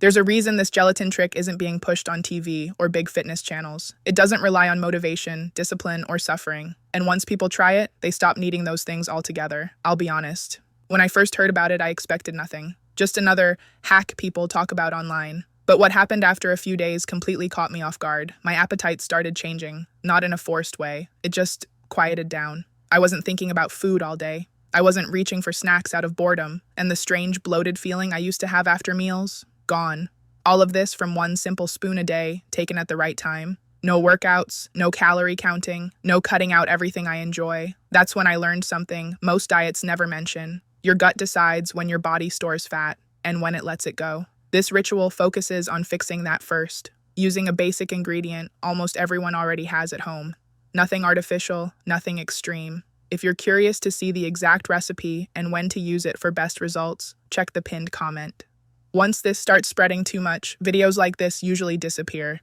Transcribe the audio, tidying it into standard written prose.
There's a reason this gelatin trick isn't being pushed on TV or big fitness channels. It doesn't rely on motivation, discipline, or suffering. And once people try it, they stop needing those things altogether. I'll be honest. When I first heard about it, I expected nothing. Just another hack people talk about online. But what happened after a few days completely caught me off guard. My appetite started changing, not in a forced way. It just quieted down. I wasn't thinking about food all day. I wasn't reaching for snacks out of boredom, and the strange bloated feeling I used to have after meals, gone. All of this from one simple spoon a day, taken at the right time. No workouts, no calorie counting, no cutting out everything I enjoy. That's when I learned something most diets never mention. Your gut decides when your body stores fat and when it lets it go. This ritual focuses on fixing that first, using a basic ingredient almost everyone already has at home. Nothing artificial, nothing extreme. If you're curious to see the exact recipe and when to use it for best results, check the pinned comment. Once this starts spreading too much, videos like this usually disappear.